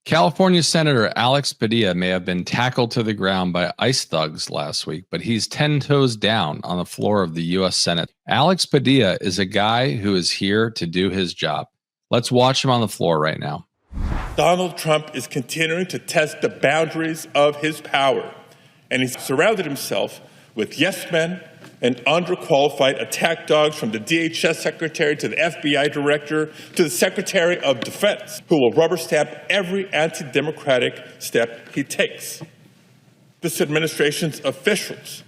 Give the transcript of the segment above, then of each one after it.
California Senator Alex Padilla may have been tackled to the ground by ICE thugs last week, but he's 10 toes down on the floor of the U.S. Senate. Alex Padilla is a guy who is here to do his job. Let's watch him on the floor right now. Donald Trump is continuing to test the boundaries of his power, and he's surrounded himself with yes men and underqualified attack dogs, from the DHS secretary to the FBI director to the secretary of defense, who will rubber stamp every anti-democratic step he takes. This administration's officials,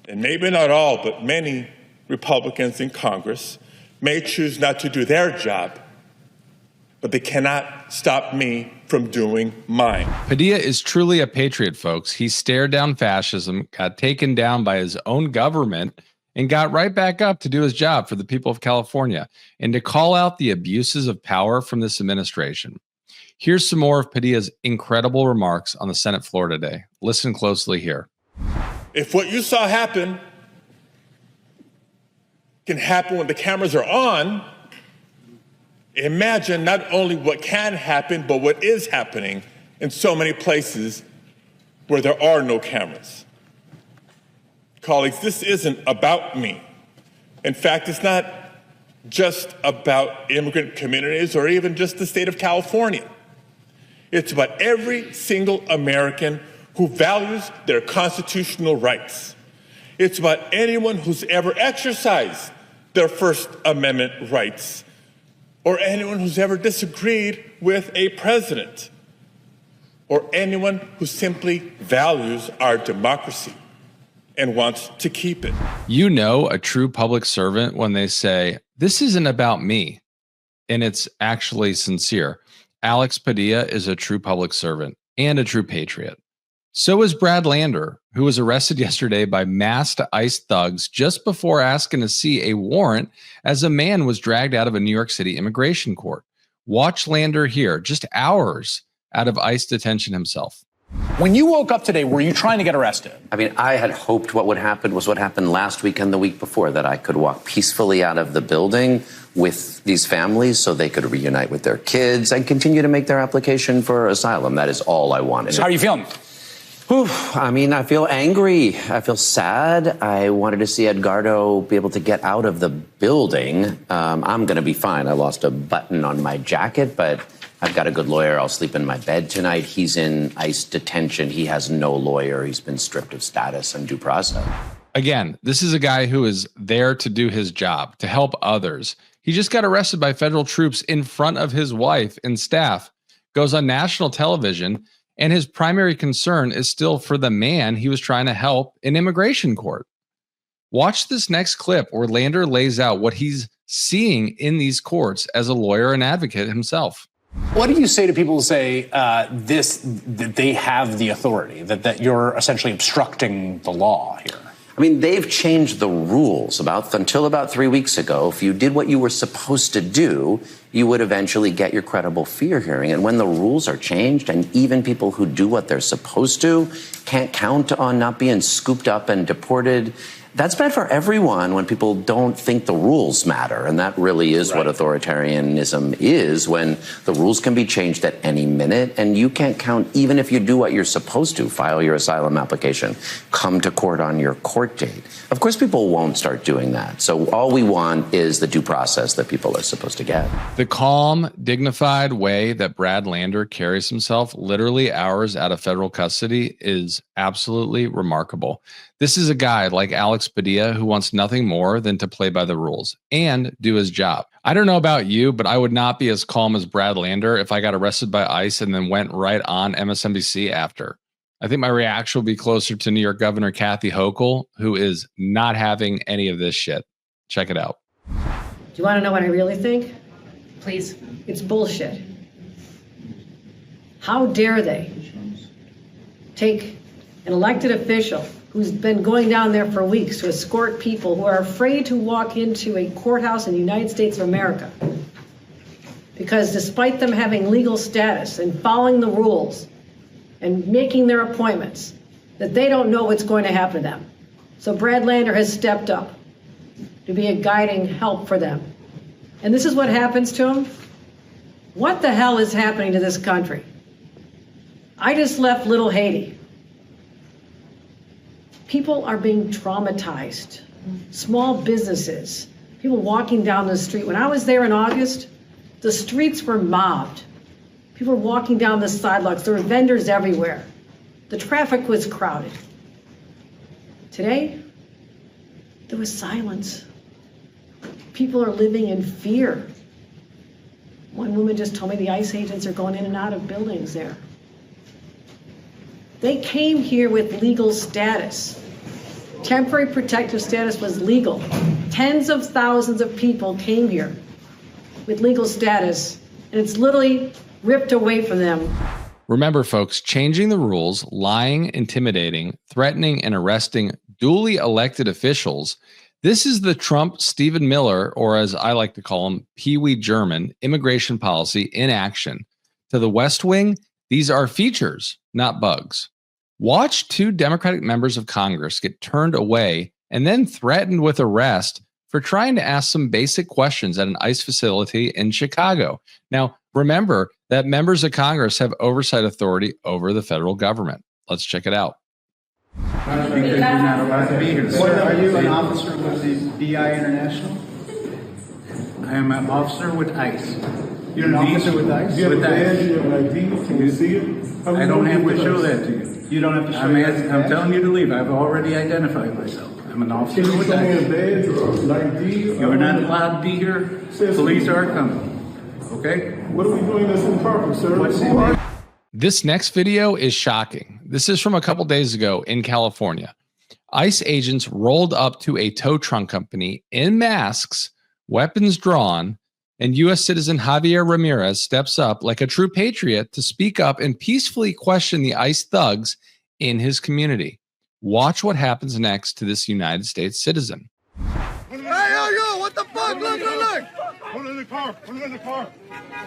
and maybe not all, but many Republicans in Congress, may choose not to do their job, but they cannot stop me from doing mine. Padilla is truly a patriot, folks. He stared down fascism, got taken down by his own government, and got right back up to do his job for the people of California and to call out the abuses of power from this administration. Here's some more of Padilla's incredible remarks on the Senate floor today. Listen closely here. If what you saw happen can happen when the cameras are on, imagine not only what can happen, but what is happening in so many places where there are no cameras. Colleagues, this isn't about me. In fact, it's not just about immigrant communities or even just the state of California. It's about every single American who values their constitutional rights. It's about anyone who's ever exercised their First Amendment rights, or anyone who's ever disagreed with a president, or anyone who simply values our democracy and wants to keep it. You know a true public servant when they say, "This isn't about me," and it's actually sincere. Alex Padilla is a true public servant and a true patriot. So is Brad Lander, who was arrested yesterday by masked ICE thugs just before asking to see a warrant as a man was dragged out of a New York City immigration court. Watch Lander here, just hours out of ICE detention himself. When you woke up today, were you trying to get arrested? I mean, I had hoped what would happen was what happened last week and the week before, that I could walk peacefully out of the building with these families so they could reunite with their kids and continue to make their application for asylum. That is all I wanted. So how are you feeling? Whew, I mean, I feel angry. I feel sad. I wanted to see Edgardo be able to get out of the building. I'm going to be fine. I lost a button on my jacket, but I've got a good lawyer. I'll sleep in my bed tonight. He's in ICE detention. He has no lawyer. He's been stripped of status and due process. Again, this is a guy who is there to do his job, to help others. He just got arrested by federal troops in front of his wife and staff, goes on national television, and his primary concern is still for the man he was trying to help in immigration court. Watch this next clip where Lander lays out what he's seeing in these courts as a lawyer and advocate himself. What do you say to people who say that they have the authority, that you're essentially obstructing the law here? I mean, they've changed the rules until about 3 weeks ago. If you did what you were supposed to do, you would eventually get your credible fear hearing. And when the rules are changed, and even people who do what they're supposed to can't count on not being scooped up and deported, that's bad for everyone when people don't think the rules matter. And that really is what authoritarianism is, when the rules can be changed at any minute and you can't count, even if you do what you're supposed to, file your asylum application, come to court on your court date. Of course, people won't start doing that. So all we want is the due process that people are supposed to get. The calm, dignified way that Brad Lander carries himself literally hours out of federal custody is absolutely remarkable. This is a guy like Alex Padilla who wants nothing more than to play by the rules and do his job. I don't know about you, but I would not be as calm as Brad Lander if I got arrested by ICE and then went right on MSNBC after. I think my reaction will be closer to New York Governor Kathy Hochul, who is not having any of this shit. Check it out. Do you want to know what I really think? Please. It's bullshit. How dare they take an elected official who's been going down there for weeks to escort people who are afraid to walk into a courthouse in the United States of America, because despite them having legal status and following the rules and making their appointments, that they don't know what's going to happen to them. So Brad Lander has stepped up to be a guiding help for them. And this is what happens to him. What the hell is happening to this country? I just left Little Haiti. People are being traumatized. Small businesses, people walking down the street. When I was there in August, the streets were mobbed. People were walking down the sidewalks. There were vendors everywhere. The traffic was crowded. Today, there was silence. People are living in fear. One woman just told me the ICE agents are going in and out of buildings there. They came here with legal status. Temporary protective status was legal. Tens of thousands of people came here with legal status, and it's literally ripped away from them. Remember, folks, changing the rules, lying, intimidating, threatening, and arresting duly elected officials. This is the Trump Stephen Miller, or as I like to call him, Pee Wee German, immigration policy in action. To the West Wing, these are features, not bugs. Watch 2 Democratic members of Congress get turned away and then threatened with arrest for trying to ask some basic questions at an ICE facility in Chicago. Now, remember that members of Congress have oversight authority over the federal government. Let's check it out. Because you're not allowed to be here. Sir, are you an officer with the BI International? I am an officer with ICE. You're an officer with ICE? Do you have a badge? Do you have an ID? Can we see it? I don't have to show that to you. You don't have to show it? I'm telling you to leave. I've already identified myself. I'm an officer Can you with show me a ICE. badge or an ID? You are not allowed to be here. Police are coming. Okay? What are we doing this in purple, sir? What's Who are you? This next video is shocking. This is from a couple days ago in California. ICE agents rolled up to a tow truck company in masks, weapons drawn, and U.S. citizen Javier Ramirez steps up like a true patriot to speak up and peacefully question the ICE thugs in his community. Watch what happens next to this United States citizen. Hey, yo, what the fuck? Look. Put it in the car. Put it in the car.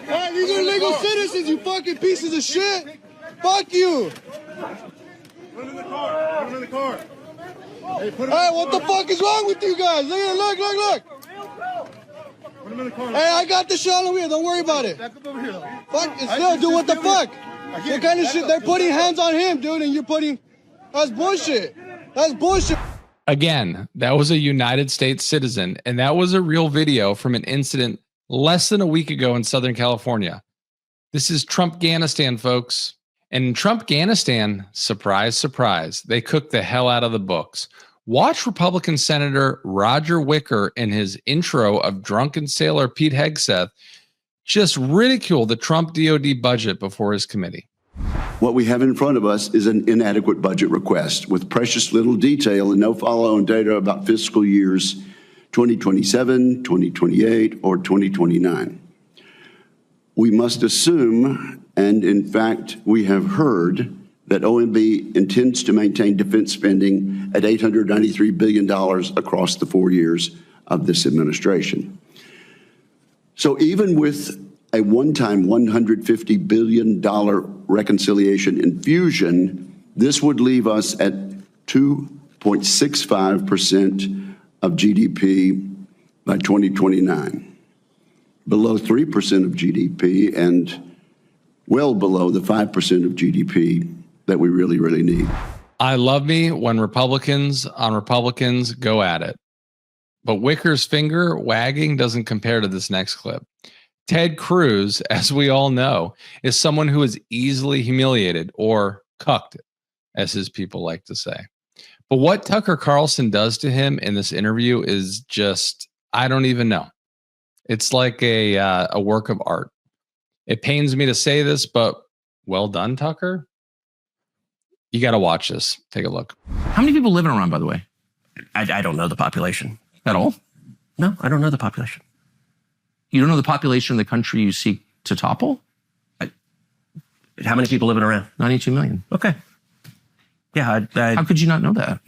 Hey, these are legal citizens, you fucking pieces of shit. Fuck you. Put it in the car. Put it in the car. Hey, what the fuck is wrong with you guys? Look. Put him in the car. Hey, I got the shot over here. Don't worry about it. Back up over here. Fuck, still, dude, what the fuck? What kind of shit? They're putting hands on him, dude, and you're putting... That's bullshit. That's bullshit. Again, that was a United States citizen, and that was a real video from an incident less than a week ago in Southern California. This is Trump-Ganistan, folks. And in Trump-Ganistan, surprise, surprise, they cooked the hell out of the books. Watch Republican Senator Roger Wicker in his intro of drunken sailor Pete Hegseth just ridicule the Trump DOD budget before his committee. What we have in front of us is an inadequate budget request with precious little detail and no follow-on data about fiscal years 2027, 2028, or 2029. We must assume, and in fact, we have heard, that OMB intends to maintain defense spending at $893 billion across the 4 years of this administration. So even with a one-time $150 billion reconciliation infusion, this would leave us at 2.65% of GDP by 2029, below 3% of GDP and well below the 5% of GDP that we really, really need. I love me when Republicans on Republicans go at it. But Wicker's finger wagging doesn't compare to this next clip. Ted Cruz, as we all know, is someone who is easily humiliated or cucked, as his people like to say. But what Tucker Carlson does to him in this interview is just, I don't even know. It's like a work of art. It pains me to say this, but well done, Tucker. You got to watch this. Take a look. How many people live in Iran, by the way? I don't know the population. At all? No, I don't know the population. You don't know the population of the country you seek to topple? How many people live in Iran? 92 million. Okay. Yeah, How could you not know that?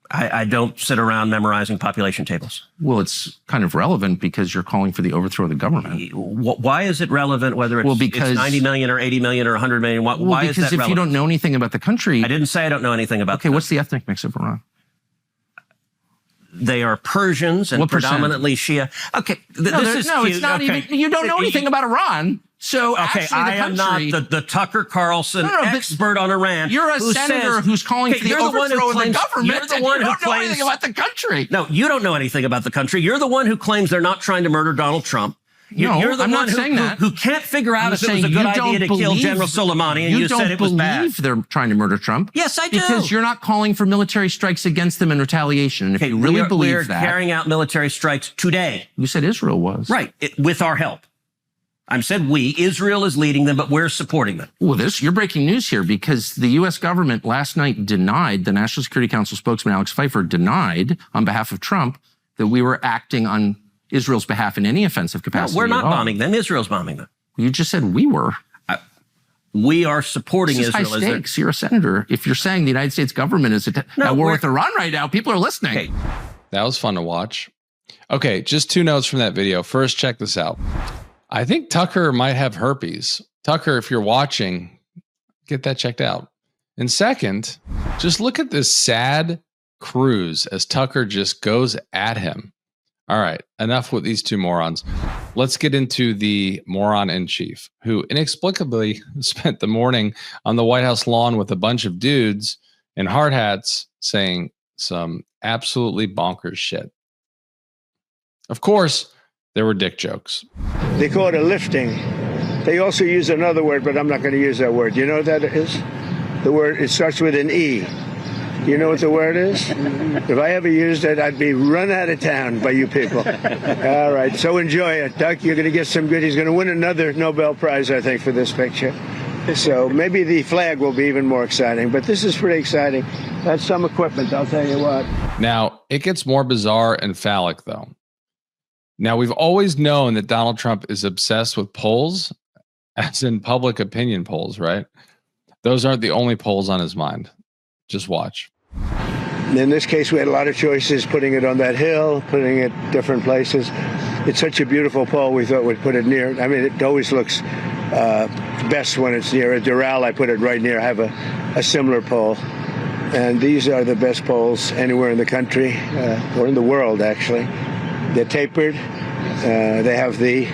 I don't sit around memorizing population tables. Well, it's kind of relevant because you're calling for the overthrow of the government. Why is it relevant whether it's 90 million or 80 million or 100 million? Why is that relevant? Because if you don't know anything about the country... I didn't say I don't know anything about Okay, what's the ethnic mix of Iran? They are Persians and What percent? predominantly Shia. Okay, this is cute. It's not Okay. even... You don't know anything about Iran. So okay, actually, I am not the Tucker Carlson expert on Iran. You're a senator who's calling for the overthrow of the government. You're the one who don't know anything about the country. No, you don't know anything about the country. You're the one who claims they're not trying to murder Donald Trump. You're the I'm one not saying that. who can't figure out if it was a good idea to kill General Soleimani, and you said it was bad. You don't believe they're trying to murder Trump? Yes, I do. Because you're not calling for military strikes against them in retaliation. And if you really believe that... We're carrying out military strikes today. You said Israel was. Right, with our help. I said we. Israel is leading them, but we're supporting them. Well, you're breaking news here because the U.S. government last night denied, the National Security Council spokesman Alex Pfeiffer denied on behalf of Trump that we were acting on Israel's behalf in any offensive capacity. No, we're not bombing them. Israel's bombing them. You just said we were. We are supporting Israel. Israel. High stakes. You're a senator. If you're saying the United States government is at war with Iran right now, people are listening. Okay. That was fun to watch. Okay, just 2 notes from that video. First, check this out. I think Tucker might have herpes. Tucker, if you're watching, get that checked out. And second, just look at this sad Cruz as Tucker just goes at him. All right, enough with these 2 morons. Let's get into the moron in chief, who inexplicably spent the morning on the White House lawn with a bunch of dudes in hard hats saying some absolutely bonkers shit. Of course, there were dick jokes. They call it a lifting. They also use another word, but I'm not going to use that word. You know what that is? The word, it starts with an E. You know what the word is? If I ever used it, I'd be run out of town by you people. All right, so enjoy it. Doug, you're going to get some good. He's going to win another Nobel Prize, I think, for this picture. So maybe the flag will be even more exciting, but this is pretty exciting. That's some equipment, I'll tell you what. Now, it gets more bizarre and phallic, though. Now, we've always known that Donald Trump is obsessed with polls, as in public opinion polls, right? Those aren't the only polls on his mind. Just watch. In this case, we had a lot of choices, putting it on that hill, putting it different places. It's such a beautiful pole, we thought we'd put it near. I mean, it always looks best when it's near a Doral. I put it right near. I have a similar pole. And these are the best poles anywhere in the country, or in the world, actually. They're tapered. They have the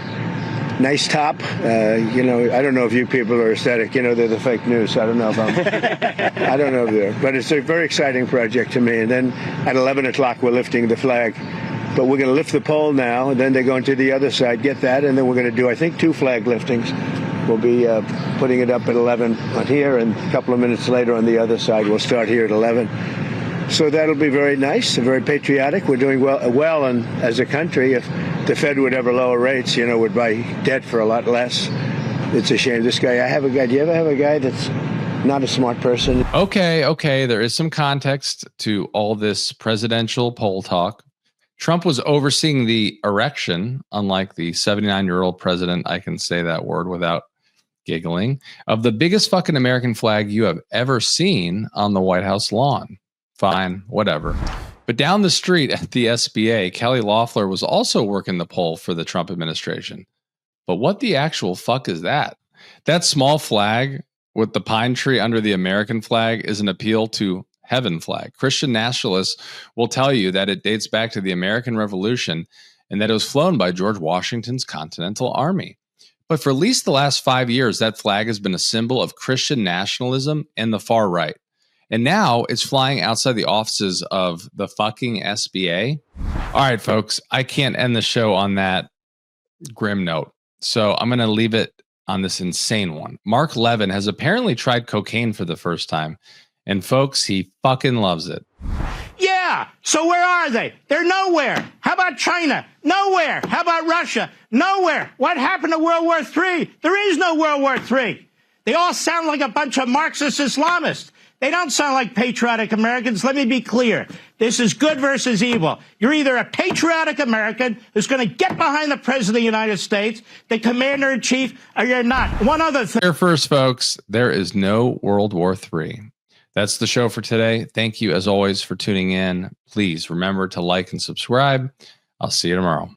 nice top. You know, I don't know if you people are aesthetic. You know, they're the fake news. I don't know about I don't know if they're. But it's a very exciting project to me. And then at 11 o'clock, we're lifting the flag. But we're going to lift the pole now, and then they're going to the other side, get that, and then we're going to do, I think, 2 flag liftings. We'll be putting it up at 11 on here, and a couple of minutes later on the other side. We'll start here at 11. So that'll be very nice and very patriotic. We're doing well and as a country. If the Fed would ever lower rates, you know, would buy debt for a lot less. It's a shame. This guy, I have a guy. Do you ever have a guy that's not a smart person? Okay. There is some context to all this presidential poll talk. Trump was overseeing the erection, unlike the 79-year-old president, I can say that word without giggling, of the biggest fucking American flag you have ever seen on the White House lawn. Fine, whatever. But down the street at the SBA, Kelly Loeffler was also working the poll for the Trump administration. But what the actual fuck is that? That small flag with the pine tree under the American flag is an appeal to heaven flag. Christian nationalists will tell you that it dates back to the American Revolution and that it was flown by George Washington's Continental Army. But for at least the last 5 years, that flag has been a symbol of Christian nationalism and the far right. And now it's flying outside the offices of the fucking SBA. All right, folks, I can't end the show on that grim note. So I'm going to leave it on this insane one. Mark Levin has apparently tried cocaine for the first time. And folks, he fucking loves it. Yeah, so where are they? They're nowhere. How about China? Nowhere. How about Russia? Nowhere. What happened to World War III? There is no World War III. They all sound like a bunch of Marxist Islamists. They don't sound like patriotic Americans. Let me be clear. This is good versus evil. You're either a patriotic American who's going to get behind the President of the United States, the Commander-in-Chief, or you're not. One other thing. Here first, folks, there is no World War III. That's the show for today. Thank you, as always, for tuning in. Please remember to like and subscribe. I'll see you tomorrow.